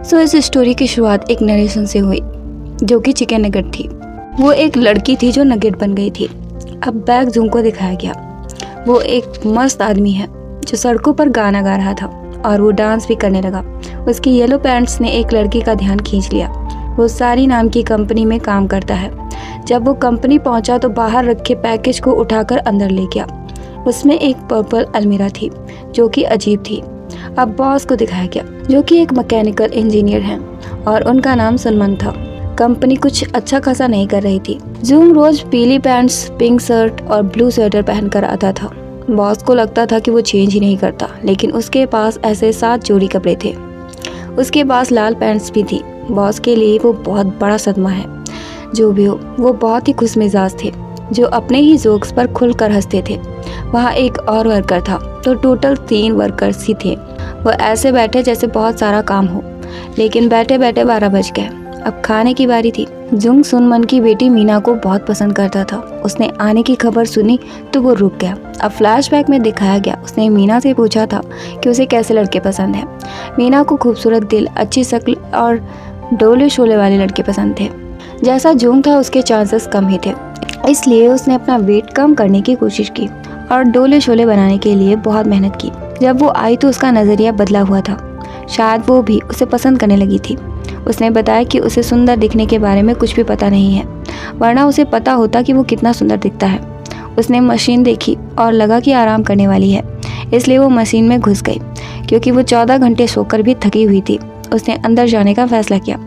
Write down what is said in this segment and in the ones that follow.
सो इस स्टोरी की शुरुआत एक नरेशन से हुई जो कि चिकन नगेट थी। वो एक लड़की थी जो नगेट बन गई थी। अब बैक जूम को दिखाया गया। वो एक मस्त आदमी है जो सड़कों पर गाना गा रहा था और वो डांस भी करने लगा। उसकी येलो पैंट्स ने एक लड़की का ध्यान खींच लिया। वो सारी नाम की कंपनी में काम करता है। जब वो कंपनी पहुंचा तो बाहर रखे पैकेज को उठाकर अंदर ले गया। उसमें एक पर्पल अलमीरा थी जो कि अजीब थी। अब बॉस को दिखाया गया जो कि एक मैकेनिकल इंजीनियर हैं और उनका नाम सलमान था। कंपनी कुछ अच्छा खासा नहीं कर रही थी। जूम रोज पीली पैंट्स, पिंक शर्ट और ब्लू स्वेटर पहनकर आता था। बॉस को लगता था कि वो चेंज ही नहीं करता, लेकिन उसके पास ऐसे 7 जोड़ी कपड़े थे। उसके पास लाल पैंट्स भी थी। बॉस के लिए वो बहुत बड़ा सदमा है। जो भी हो, वो बहुत ही खुश मिजाज थे जो अपने ही जोक्स पर खुलकर हंसते थे। वहाँ एक और वर्कर था तो टोटल 3 वर्कर्स ही थे। वो ऐसे बैठे जैसे बहुत सारा काम हो, लेकिन बैठे बैठे 12 बज गए। अब खाने की बारी थी। जुंग सुनमन की बेटी मीना को बहुत पसंद करता था। उसने आने की खबर सुनी तो वो रुक गया। अब फ्लैशबैक में दिखाया गया उसने मीना से पूछा था कि उसे कैसे लड़के पसंद है। मीना को खूबसूरत दिल, अच्छी शक्ल और डोले शोले वाले लड़के पसंद थे। जैसा जुंग था उसके चांसेस कम ही थे, इसलिए उसने अपना वेट कम करने की कोशिश की और डोले शोले बनाने के लिए बहुत मेहनत की। जब वो आई तो उसका नज़रिया बदला हुआ था। शायद वो भी उसे पसंद करने लगी थी। उसने बताया कि उसे सुंदर दिखने के बारे में कुछ भी पता नहीं है, वरना उसे पता होता कि वो कितना सुंदर दिखता है। उसने मशीन देखी और लगा कि आराम करने वाली है, इसलिए वो मशीन में घुस गई। क्योंकि वो 14 घंटे सोकर भी थकी हुई थी, उसने अंदर जाने का फैसला किया।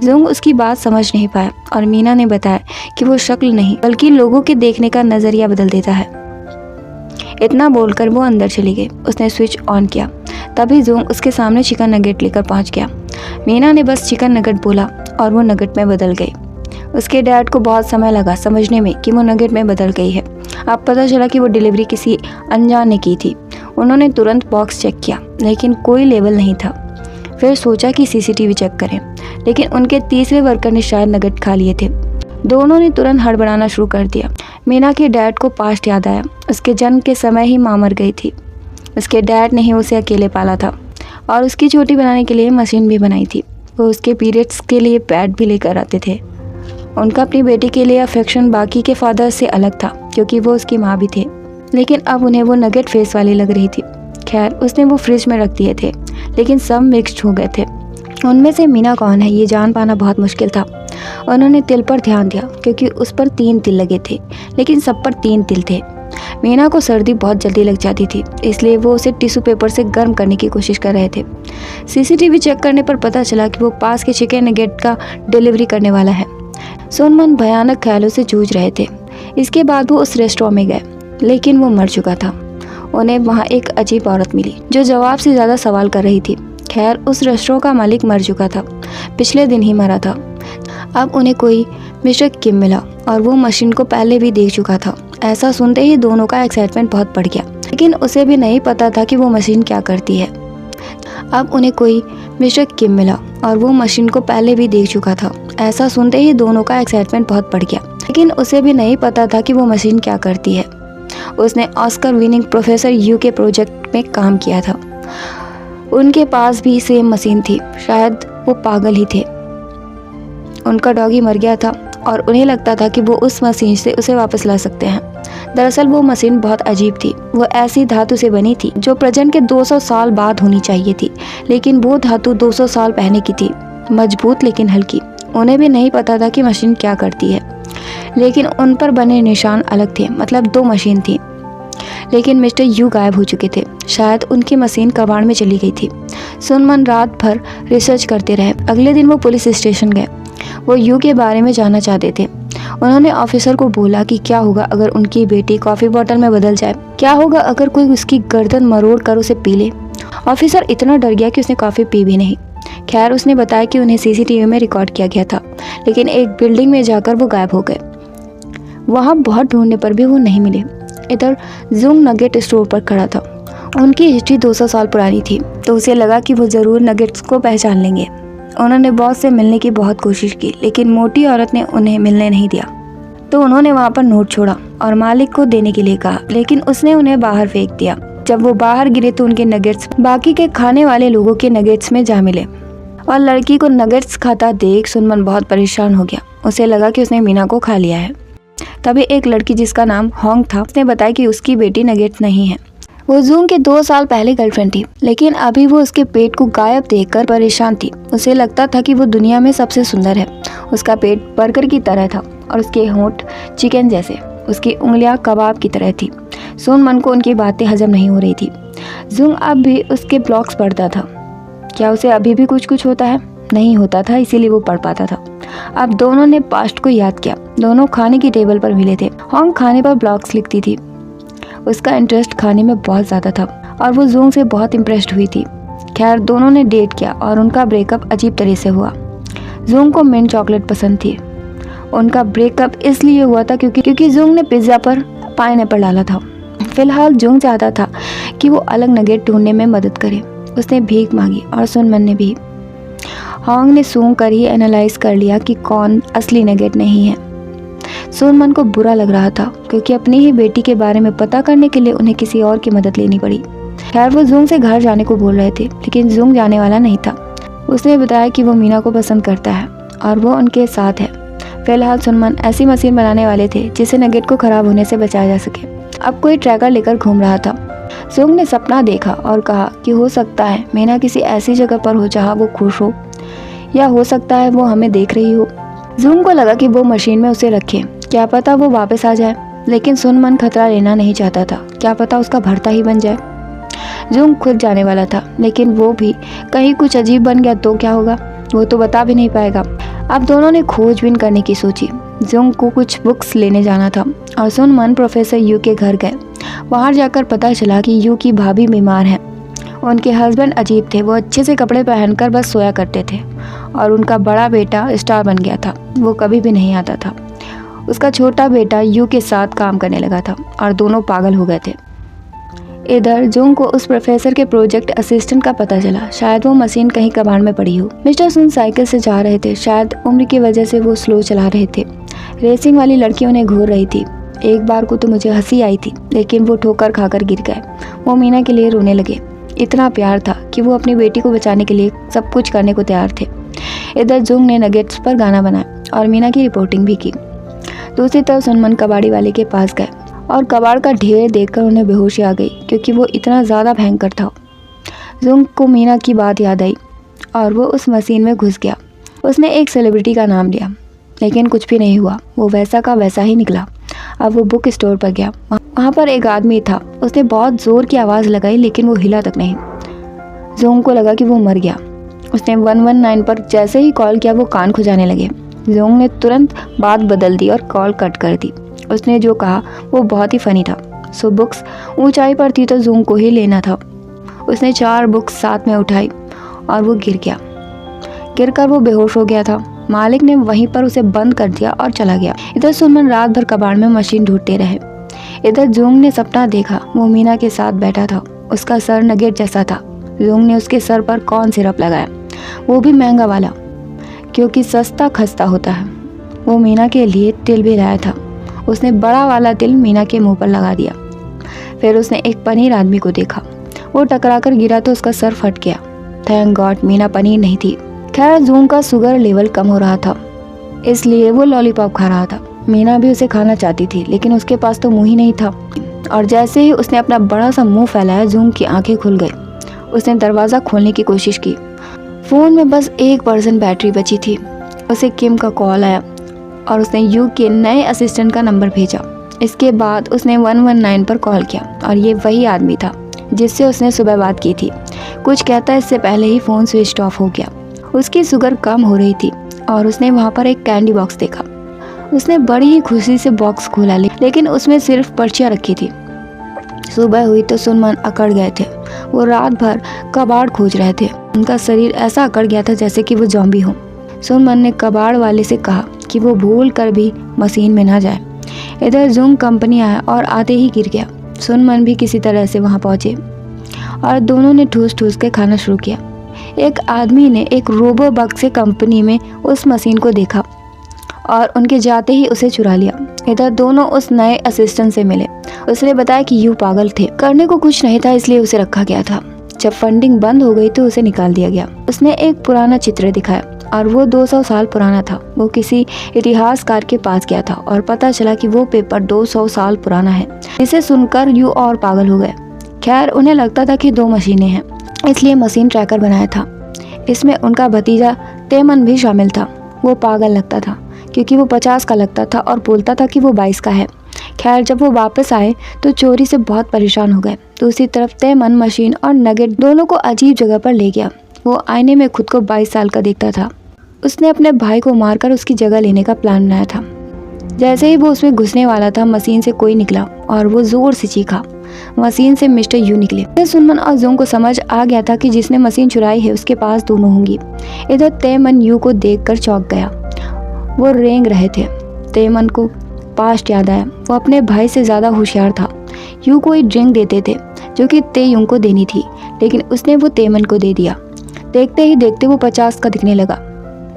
जुंग उसकी बात समझ नहीं पाया और मीना ने बताया कि वो शक्ल नहीं बल्कि लोगों के देखने का नज़रिया बदल देता है। इतना बोलकर वो अंदर चली गई। उसने स्विच ऑन किया। तभी जुंग उसके सामने चिकन नगेट लेकर पहुंच गया। मीना ने बस चिकन नगेट बोला और वो नगेट में बदल गई। उसके डैड को बहुत समय लगा समझने में कि वो नगेट में बदल गई है। अब पता चला कि वो डिलीवरी किसी अनजान ने की थी। उन्होंने तुरंत बॉक्स चेक किया, लेकिन कोई लेबल नहीं था। फिर सोचा कि सीसीटीवी चेक करें, लेकिन उनके तीसरे वर्कर ने शायद नगेट खा लिए थे। दोनों ने तुरंत हड़बड़ाना शुरू कर दिया। मीना के डैड को पास्ट याद आया। उसके जन्म के समय ही माँ मर गई थी। उसके डैड ने ही उसे अकेले पाला था और उसकी चोटी बनाने के लिए मशीन भी बनाई थी। वो उसके पीरियड्स के लिए पैड भी लेकर आते थे। उनका अपनी बेटी के लिए अफेक्शन बाकी के फादर से अलग था, क्योंकि वो उसकी माँ भी थे, लेकिन अब उन्हें वो नगेट फेस वाली लग रही थी। खैर, उसने वो फ्रिज में रख दिए थे, लेकिन सब मिक्स्ड हो गए थे। उनमें से मीना कौन है ये जान पाना बहुत मुश्किल था। उन्होंने तिल पर ध्यान दिया, क्योंकि उस पर 3 तिल लगे थे, लेकिन सब पर 3 तिल थे। मीना को सर्दी बहुत जल्दी लग जाती थी, इसलिए वो उसे टिश्यू पेपर से गर्म करने की कोशिश कर रहे थे। सीसीटीवी चेक करने पर पता चला कि वो पास के चिकन नगेट का डिलीवरी करने वाला है। सुनमन भयानक ख्यालों से जूझ रहे थे। इसके बाद वो उस रेस्टोरेंट में गए, लेकिन वो मर चुका था। उन्हें वहाँ एक अजीब औरत मिली जो जवाब से ज़्यादा सवाल कर रही थी। खैर, उस रेस्टोरेंट का मालिक मर चुका था, पिछले दिन ही मरा था। अब उन्हें कोई मिस्टर किम मिला और वो मशीन को पहले भी देख चुका था। ऐसा सुनते ही दोनों का एक्साइटमेंट बहुत बढ़ गया, लेकिन उसे भी नहीं पता था कि वो मशीन क्या करती है। अब उन्हें कोई मिस्टर किम मिला और वो मशीन को पहले भी देख चुका था। ऐसा सुनते ही दोनों का एक्साइटमेंट बहुत बढ़ गया, लेकिन उसे भी नहीं पता था कि वो मशीन क्या करती है। उसने ऑस्कर विनिंग प्रोफेसर यू के प्रोजेक्ट में काम किया था। उनके पास भी सेम मशीन थी। शायद वो पागल ही थे। उनका डॉगी मर गया था और उन्हें लगता था कि वो उस मशीन से उसे वापस ला सकते हैं। दरअसल वो मशीन बहुत अजीब थी। वो ऐसी धातु से बनी थी जो प्रेजेंट के 200 साल बाद होनी चाहिए थी, लेकिन वो धातु 200 साल पहले की थी, मजबूत लेकिन हल्की। उन्हें भी नहीं पता था कि मशीन क्या करती है, लेकिन उन पर बने निशान अलग थे, मतलब 2 मशीन थी। लेकिन मिस्टर यू गायब हो चुके थे। शायद उनकी मशीन कबाड़ में चली गई थी। सुनमन रात भर रिसर्च करते रहे। अगले दिन वो पुलिस स्टेशन गए। वो यू के बारे में जानना चाहते थे। उन्होंने ऑफिसर को बोला कि क्या होगा अगर उनकी बेटी कॉफ़ी बॉटल में बदल जाए, क्या होगा अगर कोई उसकी गर्दन मरोड़ कर उसे पी ले। ऑफिसर इतना डर गया कि उसने कॉफ़ी पी भी नहीं। खैर, उसने बताया कि उन्हें सीसीटीवी में रिकॉर्ड किया गया था, लेकिन एक बिल्डिंग में जाकर वो गायब हो गए। वहाँ बहुत ढूंढने पर भी वो नहीं मिले। इधर जुंग नगेट स्टोर पर खड़ा था। उनकी हिस्ट्री 200 साल पुरानी थी, तो उसे लगा कि वो ज़रूर नगेट्स को पहचान लेंगे। उन्होंने बॉस से मिलने की बहुत कोशिश की, लेकिन मोटी औरत ने उन्हें मिलने नहीं दिया। तो उन्होंने वहाँ पर नोट छोड़ा और मालिक को देने के लिए कहा, लेकिन उसने उन्हें बाहर फेंक दिया। जब वो बाहर गिरे तो उनके नगेट्स बाकी के खाने वाले लोगों के नगेट्स में जा मिले। और लड़की को नगेट्स खाता देख सुनमन बहुत परेशान हो गया। उसे लगा कि उसने मीना को खा लिया है। तभी एक लड़की जिसका नाम होंग था, उसने बताया कि उसकी बेटी नगेट्स नहीं है। वो जूंग की 2 साल पहले गर्लफ्रेंड थी, लेकिन अभी वो उसके पेट को गायब देखकर परेशान थी। उसे लगता था कि वो दुनिया में सबसे सुंदर है। उसका पेट बर्गर की तरह था और उसके होंठ चिकन जैसे, उसकी उंगलियां कबाब की तरह थी। सुनमन को उनकी बातें हजम नहीं हो रही थी। जूंग अब भी उसके ब्लॉग्स पढ़ता था। क्या उसे अभी भी कुछ होता है? नहीं होता था, इसीलिए वो पढ़ पाता था। अब दोनों ने पास्ट को याद किया। दोनों खाने की टेबल पर मिले थे। होंग खाने पर ब्लॉग्स लिखती थी। उसका इंटरेस्ट खाने में बहुत ज़्यादा था और वो जूंग से बहुत इम्प्रेस्ड हुई थी। खैर, दोनों ने डेट किया और उनका ब्रेकअप अजीब तरह से हुआ। जूंग को मिंट चॉकलेट पसंद थी। उनका ब्रेकअप इसलिए हुआ था क्योंकि जूंग ने पिज्ज़ा पर पाइनएप्पल डाला था। फिलहाल जूंग चाहता था कि वो अलग नगेट ढूंढने में मदद करे। उसने भीख मांगी और सुनमन ने भी। होंग ने सूंघ कर ही एनालाइज कर लिया कि कौन असली नगेट नहीं है। सुनमन को बुरा लग रहा था क्योंकि अपनी ही बेटी के बारे में पता करने के लिए उन्हें किसी और की मदद लेनी पड़ी। खैर, वो जूंग से घर जाने को बोल रहे थे, लेकिन जूंग जाने वाला नहीं था। उसने बताया कि वो मीना को पसंद करता है और वो उनके साथ है। फिलहाल सुनमन ऐसी मशीन बनाने वाले थे जिससे नगेट को खराब होने से बचाया जा सके। अब कोई ट्रैकर लेकर घूम रहा था। जूंग ने सपना देखा और कहा कि हो सकता है मीना किसी ऐसी जगह पर हो जहाँ वो खुश हो, या हो सकता है वो हमें देख रही हो। जूंग को लगा कि वो मशीन में उसे रखे, क्या पता वो वापस आ जाए। लेकिन सुनमन खतरा लेना नहीं चाहता था, क्या पता उसका भर्ता ही बन जाए। जूंग खुद जाने वाला था, लेकिन वो भी कहीं कुछ अजीब बन गया तो क्या होगा, वो तो बता भी नहीं पाएगा। अब दोनों ने खोजबीन करने की सोची। जूंग को कुछ बुक्स लेने जाना था और सुनमन प्रोफेसर यू के घर गए। वहाँ जाकर पता चला कि यू की भाभी बीमार है। उनके हस्बैंड अजीब थे। वो अच्छे से कपड़े पहनकर बस सोया करते थे और उनका बड़ा बेटा स्टार बन गया था। वो कभी भी नहीं आता था। उसका छोटा बेटा यू के साथ काम करने लगा था और दोनों पागल हो गए थे। इधर जूंग को उस प्रोफेसर के प्रोजेक्ट असिस्टेंट का पता चला। शायद वो मशीन कहीं कबाड़ में पड़ी हो। मिस्टर सुन साइकिल से जा रहे थे। शायद उम्र की वजह से वो स्लो चला रहे थे। रेसिंग वाली लड़की उन्हें घूर रही थी। एक बार को तो मुझे हंसी आई थी, लेकिन वो ठोकर खाकर गिर गए। वो मीना के लिए रोने लगे। इतना प्यार था कि वो अपनी बेटी को बचाने के लिए सब कुछ करने को तैयार थे। इधर जूंग ने नगेट्स पर गाना बनाया और मीना की रिपोर्टिंग भी की। दूसरी तरफ सुनमन कबाड़ी वाले के पास गए और कबाड़ का ढेर देखकर उन्हें बेहोशी आ गई क्योंकि वो इतना ज़्यादा भयंकर था। जूंग को मीना की बात याद आई और वो उस मशीन में घुस गया। उसने एक सेलिब्रिटी का नाम लिया, लेकिन कुछ भी नहीं हुआ। वो वैसा का वैसा ही निकला। अब वो बुक स्टोर पर गया। वहाँ पर एक आदमी था। उसने बहुत ज़ोर की आवाज़ लगाई, लेकिन वो हिला तक नहीं। जूंग को लगा कि वो मर गया। उसने 119 पर जैसे ही कॉल किया, वो कान खुजाने लगे। जूंग ने तुरंत बात बदल दी और कॉल कट कर दी। उसने जो कहा वो बहुत ही फनी था। सो बुक्स ऊंचाई पर थी तो जूंग को ही लेना था। उसने 4 बुक्स साथ में उठाई और वो गिरकर वो बेहोश हो गया था। मालिक ने वहीं पर उसे बंद कर दिया और चला गया। इधर सुनमन रात भर कबाड़ में मशीन ढूंढते रहे। इधर जूंग ने सपना देखा। वो मीना के साथ बैठा था। उसका सर नगेट जैसा था। जूंग ने उसके सर पर कॉर्न सिरप लगाया, वो भी महंगा वाला, क्योंकि सस्ता खस्ता होता है। वो मीना के लिए तिल भी लाया था। उसने बड़ा वाला तिल मीना के मुंह पर लगा दिया। फिर उसने एक पनीर आदमी को देखा। वो टकराकर गिरा तो उसका सर फट गया। थैंक गॉड मीना पनीर नहीं थी। खैर, जूंग का शुगर लेवल कम हो रहा था, इसलिए वो लॉलीपॉप खा रहा था। मीना भी उसे खाना चाहती थी, लेकिन उसके पास तो मुंह ही नहीं था। और जैसे ही उसने अपना बड़ा सा मुंह फैलाया, जूंग की आंखें खुल गई। उसने दरवाज़ा खोलने की कोशिश की। फ़ोन में बस 1% बैटरी बची थी। उसे किम का कॉल आया और उसने यू के नए असिस्टेंट का नंबर भेजा। इसके बाद उसने 119 पर कॉल किया और ये वही आदमी था जिससे उसने सुबह बात की थी। कुछ कहता इससे पहले ही फ़ोन स्विच ऑफ हो गया। उसकी शुगर कम हो रही थी और उसने वहाँ पर एक कैंडी बॉक्स देखा। उसने बड़ी ही खुशी से बॉक्स खोला, लेकिन उसमें सिर्फ पर्चियाँ रखी थी। सुबह हुई तो सुनमन अकड़ गए थे। वो रात भर कबाड़ खोज रहे थे। उनका शरीर ऐसा अकड़ गया था जैसे कि वो ज़ॉम्बी हो। सुनमन ने कबाड़ वाले से कहा कि वो भूल कर भी मशीन में ना जाए। इधर जूंग कंपनी आया और आते ही गिर गया। सुनमन भी किसी तरह से वहाँ पहुँचे और दोनों ने ठूस ठूस के खाना शुरू किया। एक आदमी ने एक रोबो बग से कंपनी में उस मशीन को देखा और उनके जाते ही उसे चुरा लिया। इधर दोनों उस नए असिस्टेंट से मिले। उसने बताया कि यू पागल थे, करने को कुछ नहीं था, इसलिए उसे रखा गया था। जब फंडिंग बंद हो गई तो उसे निकाल दिया गया। उसने एक पुराना चित्र दिखाया और वो 200 साल पुराना था। वो किसी इतिहासकार के पास गया था और पता चला कि वो पेपर 200 साल पुराना है। इसे सुनकर यू और पागल हो गए। खैर, उन्हें लगता था कि 2 मशीनें हैं, इसलिए मशीन ट्रैकर बनाया था। इसमें उनका भतीजा तेमन भी शामिल था। वो पागल लगता था क्योंकि वो 50 का लगता था और बोलता था कि वो 22 का है। खैर, जब वो वापस आए तो चोरी से बहुत परेशान हो गए। दूसरी तरफ तेमन मशीन और नगेट दोनों को अजीब जगह पर ले गया। वो आईने में खुद को 22 साल का देखता था। उसने अपने भाई को मारकर उसकी जगह लेने का प्लान बनाया था। जैसे ही वो उसमें घुसने वाला था, मशीन से कोई निकला और वो जोर से चीखा। मशीन से मिस्टर यू निकले। सुनमन और जोंग को समझ आ गया था कि जिसने मशीन चुराई है उसके पास दोनों होंगी। इधर तेमन यू को देखकर चौंक गया। वो रेंग रहे थे। तेमन को पास्ट याद आया। वो अपने भाई से ज्यादा होशियार था। यू को एक ड्रिंक देते थे जो कि तेयुंग को देनी थी, लेकिन उसने वो तेमन को दे दिया। देखते ही देखते वो 50 का दिखने लगा,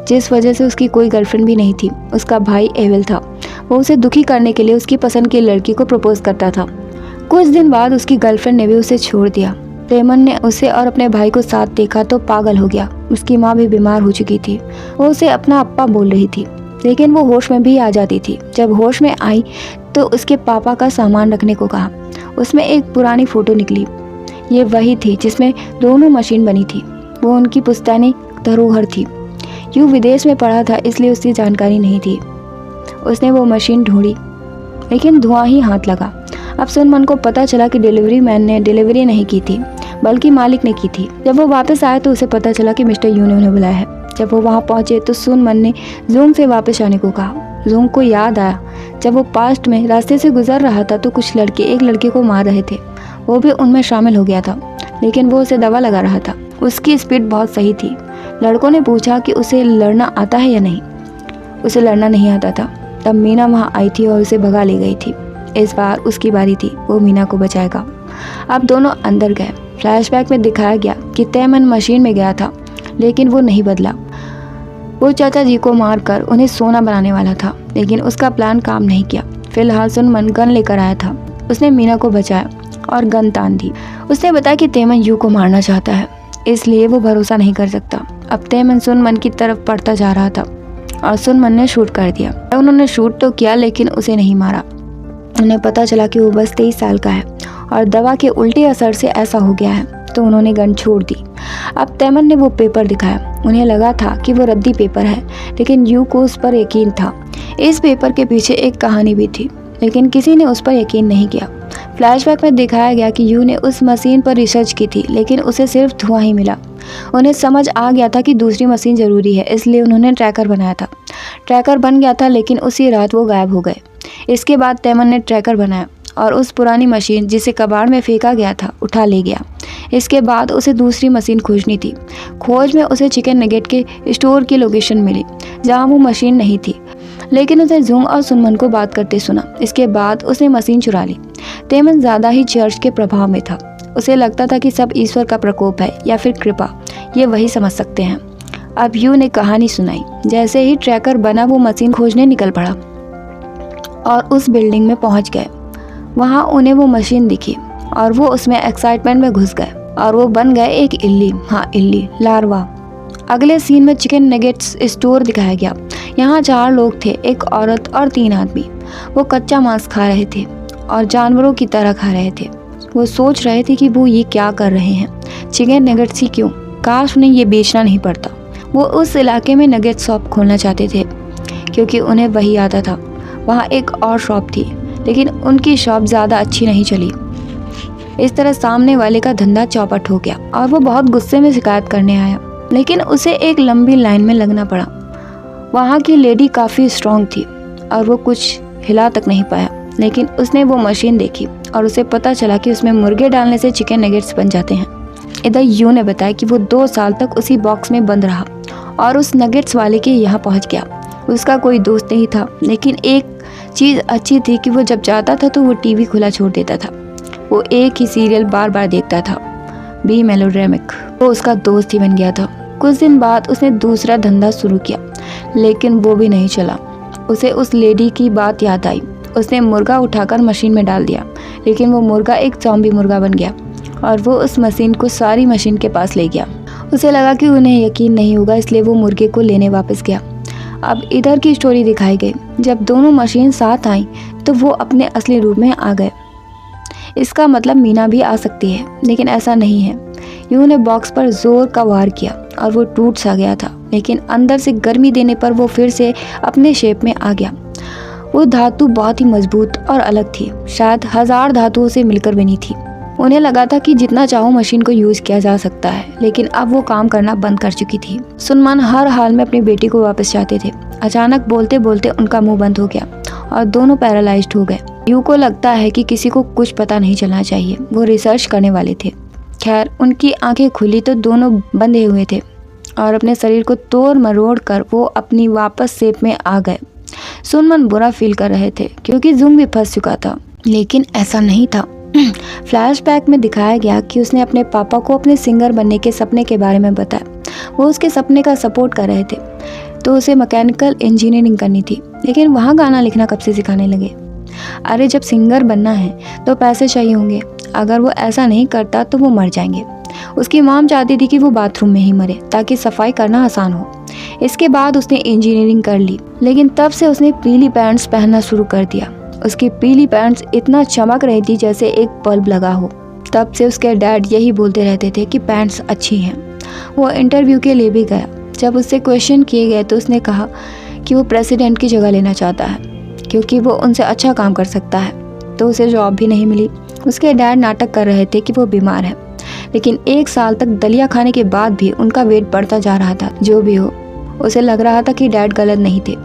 जिस वजह से उसकी कोई गर्लफ्रेंड भी नहीं थी। उसका भाई एविल था। वो उसे दुखी करने के लिए उसकी पसंद की लड़की को प्रपोज करता था। कुछ दिन बाद उसकी गर्लफ्रेंड ने भी उसे छोड़ दिया। तेमन ने उसे और अपने भाई को साथ देखा तो पागल हो गया। उसकी माँ भी बीमार हो चुकी थी। वो उसे अपना अप्पा बोल रही थी, लेकिन वो होश में भी आ जाती थी। जब होश में आई तो उसके पापा का सामान रखने को कहा। उसमें एक पुरानी फोटो निकली। ये वही थी जिसमें दोनों मशीन बनी थी। वो उनकी पुश्तैनी धरोहर थी। यू विदेश में पढ़ा था, इसलिए उसकी जानकारी नहीं थी। उसने वो मशीन ढूंढी, लेकिन धुआं ही हाथ लगा। अब सुनमन को पता चला कि डिलीवरी मैन ने डिलीवरी नहीं की थी, बल्कि मालिक ने की थी। जब वो वापस आया तो उसे पता चला कि मिस्टर यू ने उन्हें बुलाया है। जब वो वहाँ पहुंचे तो सुनमन ने जोंग से वापस आने को कहा। जोंग को याद आया, जब वो पास्ट में रास्ते से गुजर रहा था तो कुछ लड़के एक लड़के को मार रहे थे। वो भी उनमें शामिल हो गया था, लेकिन वो उसे दवा लगा रहा था। उसकी स्पीड बहुत सही थी। लड़कों ने पूछा कि उसे लड़ना आता है या नहीं। उसे लड़ना नहीं आता था। तब मीना वहाँ आई थी और उसे भगा ले गई थी। इस बार उसकी बारी थी, वो मीना को बचाएगा। अब दोनों अंदर गए। फ्लैशबैक में दिखाया गया कि तेमन मशीन में गया था, लेकिन वो नहीं बदला। वो चाचा जी को मारकर उन्हें सोना बनाने वाला था, लेकिन उसका प्लान काम नहीं किया। फिलहाल सुनमन गन लेकर आया था। उसने मीना को बचाया और गन तान दी। उसने बताया कि तेमन यू को मारना चाहता है, इसलिए वो भरोसा नहीं कर सकता। अब तेमन सुनमन की तरफ बढ़ता जा रहा था और सुनमन ने शूट कर दिया। उन्होंने शूट तो किया, लेकिन उसे नहीं मारा। उन्हें पता चला कि वो बस 23 साल का है और दवा के उल्टे असर से ऐसा हो गया है, तो उन्होंने गन छोड़ दी। अब तेमन ने वो पेपर दिखाया। उन्हें लगा था कि वो रद्दी पेपर है, लेकिन यू को उस पर यकीन था। इस पेपर के पीछे एक कहानी भी थी, लेकिन किसी ने उस पर यकीन नहीं किया। फ्लैशबैक में दिखाया गया कि यू ने उस मशीन पर रिसर्च की थी, लेकिन उसे सिर्फ धुआं ही मिला। उन्हें समझ आ गया था कि दूसरी मशीन ज़रूरी है, इसलिए उन्होंने ट्रैकर बनाया था। ट्रैकर बन गया था, लेकिन उसी रात वो गायब हो गए। इसके बाद तेमन ने ट्रैकर बनाया और उस पुरानी मशीन जिसे कबाड़ में फेंका गया था उठा ले गया। इसके बाद उसे दूसरी मशीन खोजनी थी। खोज में उसे चिकन नगेट के स्टोर की लोकेशन मिली, जहां वो मशीन नहीं थी, लेकिन उसे जोंग और सुनमन को बात करते सुना। इसके बाद उसने मशीन चुरा ली। तेमन ज़्यादा ही चर्च के प्रभाव में था। उसे लगता था कि सब ईश्वर का प्रकोप है या फिर कृपा, ये वही समझ सकते हैं। अब यू ने कहानी सुनाई। जैसे ही ट्रैकर बना वो मशीन खोजने निकल पड़ा और उस बिल्डिंग में पहुंच गए। वहां उन्हें वो मशीन दिखी और वो उसमें एक्साइटमेंट में घुस गए और वो बन गए एक इल्ली। हाँ, इल्ली, लार्वा। अगले सीन में चिकन नगेट्स स्टोर दिखाया गया। यहाँ 4 लोग थे, एक औरत और 3 आदमी। वो कच्चा मांस खा रहे थे और जानवरों की तरह खा रहे थे। वो सोच रहे थे कि वो ये क्या कर रहे हैं, चिकन नगेट्स ही क्यों, काश उन्हें ये बेचना नहीं पड़ता। वो उस इलाके में नगेट शॉप खोलना चाहते थे, क्योंकि उन्हें वही आता था। वहाँ एक और शॉप थी, लेकिन उनकी शॉप ज़्यादा अच्छी नहीं चली। इस तरह सामने वाले का धंधा चौपट हो गया और वो बहुत गुस्से में शिकायत करने आया, लेकिन उसे एक लंबी लाइन में लगना पड़ा। वहाँ की लेडी काफ़ी स्ट्रॉन्ग थी और वो कुछ हिला तक नहीं पाया, लेकिन उसने वो मशीन देखी और उसे पता चला कि उसमें मुर्गे डालने से चिकन नगेट्स बन जाते हैं। इधर यू ने बताया कि वो 2 साल तक उसी बॉक्स में बंद रहा और उस नगेट्स वाले के यहाँ पहुँच गया। उसका कोई दोस्त नहीं था, लेकिन एक चीज़ अच्छी थी कि वो जब जाता था तो वो टीवी खुला छोड़ देता था। वो एक ही सीरियल बार बार देखता था, बी मेलोड्रामिक। वो उसका दोस्त ही बन गया था। कुछ दिन बाद उसने दूसरा धंधा शुरू किया, लेकिन वो भी नहीं चला। उसे उस लेडी की बात याद आई। उसने मुर्गा उठाकर मशीन में डाल दिया, लेकिन वो मुर्गा एक ज़ॉम्बी मुर्गा बन गया और वो उस मशीन को सारी मशीन के पास ले गया। उसे लगा कि उन्हें यकीन नहीं होगा, इसलिए वो मुर्गे को लेने वापस गया। अब इधर की स्टोरी दिखाई गई। जब दोनों मशीन साथ आई तो वो अपने असली रूप में आ गए। इसका मतलब मीना भी आ सकती है, लेकिन ऐसा नहीं है। यूं ने बॉक्स पर जोर का वार किया और वो टूट सा गया था, लेकिन अंदर से गर्मी देने पर वो फिर से अपने शेप में आ गया। वो धातु बहुत ही मजबूत और अलग थी, शायद 1000 धातुओं से मिलकर बनी थी। उन्हें लगा था कि जितना चाहो मशीन को यूज किया जा सकता है, लेकिन अब वो काम करना बंद कर चुकी थी। सुनमान हर हाल में अपनी बेटी को वापस चाहते थे। अचानक बोलते बोलते उनका मुंह बंद हो गया और दोनों पैरालाइज्ड हो गए। यू को लगता है कि किसी को कुछ पता नहीं चलना चाहिए, वो रिसर्च करने वाले थे। खैर, उनकी आंखें खुली तो दोनों बंधे हुए थे और अपने शरीर को तोड़ मरोड़ कर वो अपनी वापस शेप में आ गए। सुनमन बुरा फील कर रहे थे क्योंकि जूंग भी फंस चुका था, लेकिन ऐसा नहीं था। फ्लैशबैक में दिखाया गया कि उसने अपने पापा को अपने सिंगर बनने के सपने के बारे में बताया। वो उसके सपने का सपोर्ट कर रहे थे, तो उसे मैकेनिकल इंजीनियरिंग करनी थी, लेकिन वहाँ गाना लिखना कब से सिखाने लगे। अरे जब सिंगर बनना है तो पैसे चाहिए होंगे, अगर वो ऐसा नहीं करता तो वो मर जाएंगे। उसकी मॉम चाहती थी कि वो बाथरूम में ही मरे ताकि सफाई करना आसान हो। इसके बाद उसने इंजीनियरिंग कर ली, लेकिन तब से उसने पीली पैंट्स पहनना शुरू कर दिया। उसकी पीली पैंट्स इतना चमक रही थी जैसे एक बल्ब लगा हो। तब से उसके डैड यही बोलते रहते थे कि पैंट्स अच्छी हैं। वो इंटरव्यू के लिए भी गया। जब उससे क्वेश्चन किए गए तो उसने कहा कि वो प्रेसिडेंट की जगह लेना चाहता है क्योंकि वो उनसे अच्छा काम कर सकता है। तो उसे जॉब भी नहीं मिली। उसके डैड नाटक कर रहे थे कि वो बीमार है, लेकिन 1 साल तक दलिया खाने के बाद भी उनका वेट बढ़ता जा रहा था। जो भी हो, उसे लग रहा था कि डैड गलत नहीं थे,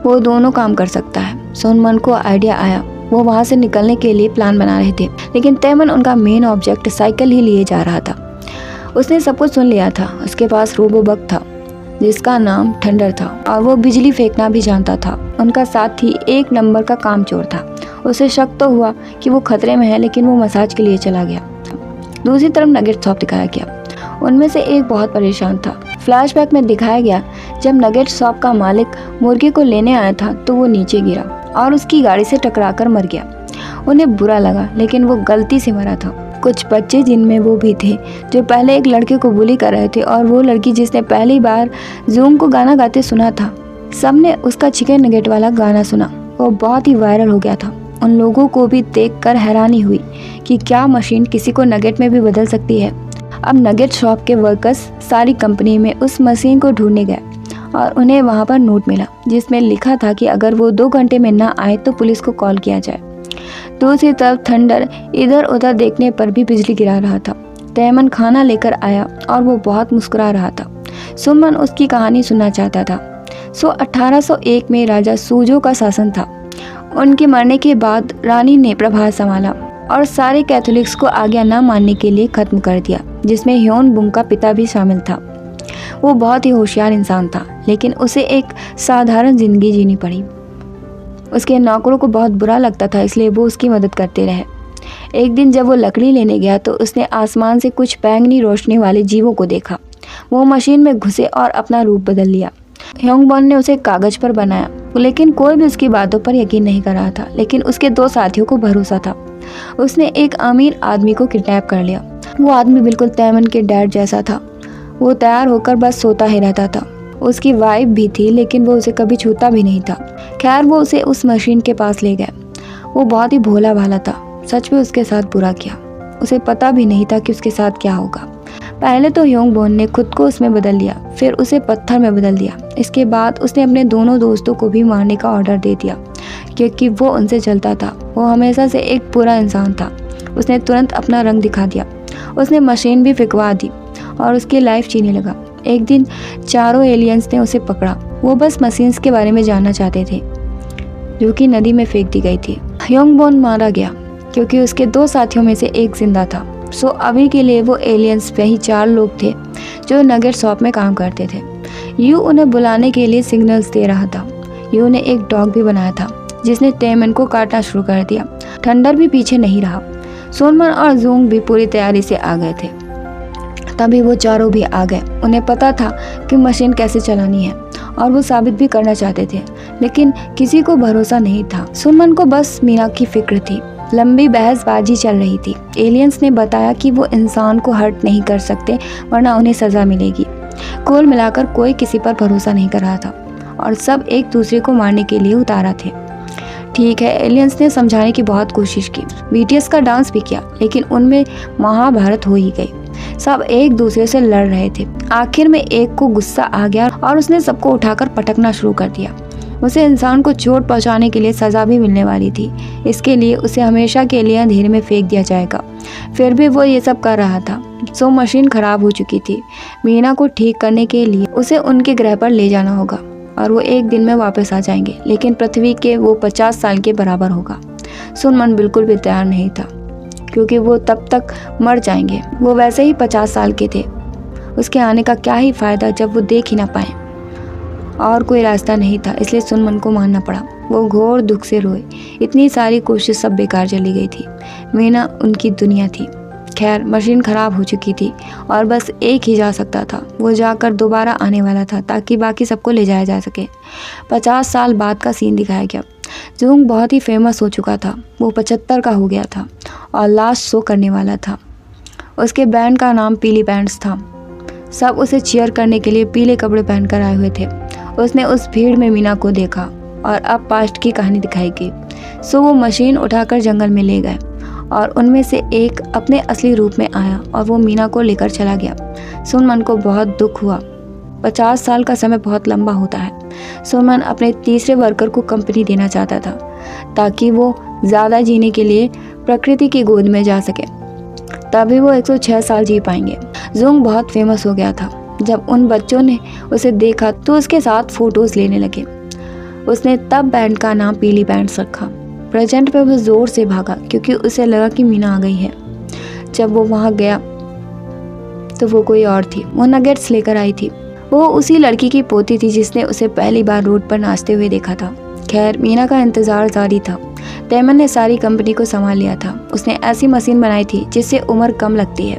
वो दोनों काम कर सकता है। सोनमन को आइडिया आया। वो वहाँ से निकलने के लिए प्लान बना रहे थे, लेकिन तैमन उनका मेन ऑब्जेक्ट साइकिल ही लिए जा रहा था। उसने सब कुछ सुन लिया था। उसके पास रोबोबग था जिसका नाम थंडर था और वो बिजली फेंकना भी जानता था। उनका साथी 1 नंबर का कामचोर था। उसे शक तो हुआ कि वो खतरे में है, लेकिन वो मसाज के लिए चला गया। दूसरी तरफ नगेट शॉप दिखाया गया। उनमें से एक बहुत परेशान था। फ्लैशबैक में दिखाया गया जब नगेट शॉप का मालिक मुर्गे को लेने आया था तो वो नीचे गिरा और उसकी गाड़ी से टकराकर मर गया। उन्हें बुरा लगा, लेकिन वो गलती से मरा था। कुछ बच्चे, जिनमें वो भी थे, जो पहले एक लड़के को बुली कर रहे थे, और वो लड़की जिसने पहली बार जूंग को गाना गाते सुना था, सबने उसका चिकन नगेट वाला गाना सुना। वो बहुत ही वायरल हो गया था। उन लोगों को भी देखकर हैरानी हुई कि क्या मशीन किसी को नगेट में भी बदल सकती है। अब नगेट शॉप के वर्कर्स सारी कंपनी में उस मशीन को ढूंढने गए और उन्हें वहां पर नोट मिला जिसमें लिखा था कि अगर वो 2 घंटे में ना आए तो पुलिस को कॉल किया जाए। दूसरी तरफ थंडर इधर उधर देखने पर भी बिजली गिरा रहा था। तैमन खाना लेकर आया और वो बहुत मुस्कुरा रहा था। सुमन उसकी कहानी सुनना चाहता था। 1801 में राजा सूजो का शासन था। उनके मरने के बाद रानी ने प्रभार संभाला और सारे कैथोलिक्स को आज्ञा न मानने के लिए खत्म कर दिया, जिसमें ह्योन बुंग का पिता भी शामिल था। वो बहुत ही होशियार इंसान था, लेकिन उसे एक साधारण जिंदगी जीनी पड़ी। उसके नौकरों को बहुत बुरा लगता था, इसलिए वो उसकी मदद करते रहे। एक दिन जब वो लकड़ी लेने गया तो उसने आसमान से कुछ बैंगनी रोशनी वाले जीवों को देखा। वो मशीन में घुसे और अपना रूप बदल लिया। ह्योंगबॉन ने उसे कागज पर बनाया, लेकिन कोई भी उसकी बातों पर यकीन नहीं कर रहा था। लेकिन उसके 2 साथियों को भरोसा था। उसने एक अमीर आदमी को किडनैप कर लिया। वो आदमी बिल्कुल तैमन के डैड जैसा था। वो तैयार होकर बस सोता ही रहता था। उसकी वाइफ भी थी, लेकिन वो उसे कभी छूता भी नहीं था। खैर, वो उसे उस मशीन के पास ले गए। वो बहुत ही भोला भाला था। सच में उसके साथ बुरा किया। उसे पता भी नहीं था कि उसके साथ क्या होगा। पहले तो ह्योंगबॉन ने खुद को उसमें बदल लिया, फिर उसे पत्थर में बदल दिया। इसके बाद उसने अपने दोनों दोस्तों को भी मारने का ऑर्डर दे दिया, क्योंकि वो उनसे चलता था। वो हमेशा से एक बुरा इंसान था। उसने तुरंत अपना रंग दिखा दिया। उसने मशीन भी फिकवा दी और उसकी लाइफ जीने लगा। एक दिन चारों एलियंस ने उसे पकड़ा। वो बस मशीन्स के बारे में जानना चाहते थे, जो कि नदी में फेंक दी गई थी। ह्योंगबॉन मारा गया क्योंकि उसके 2 साथियों में से एक जिंदा था। सो अभी के लिए वो एलियंस वही 4 लोग थे जो नगेट शॉप में काम करते थे। यू उन्हें बुलाने के लिए सिग्नल्स दे रहा था। यू ने एक डॉग भी बनाया था जिसने तैमन को काटना शुरू कर दिया। थंडर भी पीछे नहीं रहा। सोनमन और जूंग भी पूरी तैयारी से आ गए थे। तभी वो चारों भी आ गए। उन्हें पता था कि मशीन कैसे चलानी है और वो साबित भी करना चाहते थे, लेकिन किसी को भरोसा नहीं था। सुमन को बस मीना की फिक्र थी। लंबी बहसबाजी चल रही थी। एलियंस ने बताया कि वो इंसान को हर्ट नहीं कर सकते वरना उन्हें सज़ा मिलेगी। कुल मिलाकर कोई किसी पर भरोसा नहीं कर रहा था और सब एक दूसरे को मारने के लिए उतारा थे। ठीक है, एलियंस ने समझाने की बहुत कोशिश की, बीटीएस का डांस भी किया, लेकिन उनमें महाभारत हो ही गई। सब एक दूसरे से लड़ रहे थे। आखिर में एक को गुस्सा आ गया और उसने सबको उठाकर पटकना शुरू कर दिया। उसे इंसान को चोट पहुंचाने के लिए सज़ा भी मिलने वाली थी। इसके लिए उसे हमेशा के लिए अंधेरे में फेंक दिया जाएगा। फिर भी वो ये सब कर रहा था। सो मशीन खराब हो चुकी थी। मीना को ठीक करने के लिए उसे उनके ग्रह पर ले जाना होगा और वो एक दिन में वापस आ जाएंगे, लेकिन पृथ्वी के वो 50 साल के बराबर होगा। सुनमन बिल्कुल भी तैयार नहीं था, क्योंकि वो तब तक मर जाएंगे। वो वैसे ही 50 साल के थे। उसके आने का क्या ही फ़ायदा जब वो देख ही ना पाए। और कोई रास्ता नहीं था, इसलिए सुनमन को मानना पड़ा। वो घोर दुख से रोए। इतनी सारी कोशिश सब बेकार चली गई थी। मीना उनकी दुनिया थी। खैर, मशीन ख़राब हो चुकी थी और बस एक ही जा सकता था। वो जाकर दोबारा आने वाला था ताकि बाकी सबको ले जाया जा सके। 50 साल बाद का सीन दिखाया गया। जुंग बहुत ही फेमस हो चुका था। वो 75 का हो गया था और लास्ट शो करने वाला था। उसके बैंड का नाम पीली बैंड्स था। सब उसे चीयर करने के लिए पीले कपड़े पहनकर आए हुए थे। उसने उस भीड़ में मीना को देखा और अब पास्ट की कहानी दिखाई गई। सो वो मशीन उठाकर जंगल में ले गए और उनमें से एक अपने असली रूप में आया और वो मीना को लेकर चला गया। सुनमन को बहुत दुख हुआ। 50 साल का समय बहुत लंबा होता है। सुनमन अपने तीसरे वर्कर को कंपनी देना चाहता था ताकि वो ज़्यादा जीने के लिए प्रकृति की गोद में जा सके। तभी वो 106 साल जी पाएंगे। जुंग बहुत फेमस हो गया था। जब उन बच्चों ने उसे देखा तो उसके साथ फोटोज लेने लगे। उसने तब बैंड का नाम पीली बैंड्स रखा। प्रेजेंट पे वो जोर से भागा क्योंकि उसे लगा कि मीना आ गई है। जब वो वहाँ गया तो वो कोई और थी। वो नगेट्स लेकर आई थी। वो उसी लड़की की पोती थी जिसने उसे पहली बार रोड पर नाचते हुए देखा था। खैर, मीना का इंतजार जारी था। तैमन ने सारी कंपनी को संभाल लिया था। उसने ऐसी मशीन बनाई थी जिससे उम्र कम लगती है,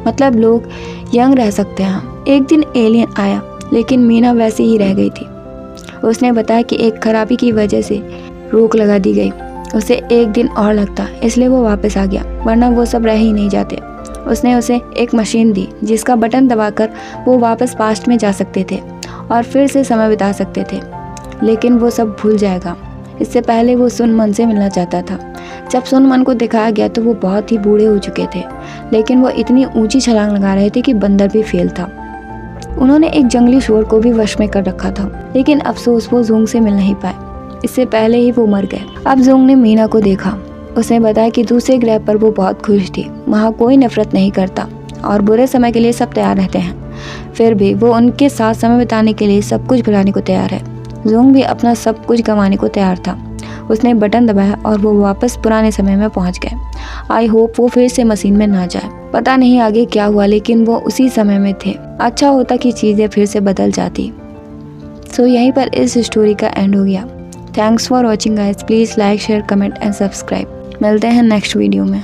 मतलब लोग यंग रह सकते हैं। एक दिन एलियन आया, लेकिन मीना वैसे ही रह गई थी। उसने बताया कि एक खराबी की वजह से रोक लगा दी गई। उसे एक दिन और लगता, इसलिए वो वापस आ गया, वरना वो सब रह ही नहीं जाते। उसने उसे एक मशीन दी जिसका बटन दबाकर वो वापस पास्ट में जा सकते थे और फिर से समय बिता सकते थे, लेकिन वो सब भूल जाएगा। इससे पहले वो सुनमन से मिलना चाहता था। जब सुनमन को दिखाया गया तो वो बहुत ही बूढ़े हो चुके थे, लेकिन वो इतनी ऊंची छलांग लगा रहे थे कि बंदर भी फेल था। उन्होंने एक जंगली शोर को भी वश में कर रखा था, लेकिन अफसोस वो जुंग से मिल नहीं पाए। इससे पहले ही वो मर गए। अब जुंग ने मीना को देखा। उसने बताया कि दूसरे ग्रह पर वो बहुत खुश थी। वहाँ कोई नफरत नहीं करता और बुरे समय के लिए सब तैयार रहते हैं। फिर भी वो उनके साथ समय बिताने के लिए सब कुछ भुलाने को तैयार है। जुंग भी अपना सब कुछ गंवाने को तैयार था। उसने बटन दबाया और वो वापस पुराने समय में पहुंच गए। आई होप वो फिर से मशीन में ना जाए। पता नहीं आगे क्या हुआ, लेकिन वो उसी समय में थे। अच्छा होता कि चीज़ें फिर से बदल जाती। सो यहीं पर इस स्टोरी का एंड हो गया। Thanks for watching guys. Please like, share, comment and subscribe. मिलते हैं नेक्स्ट वीडियो में।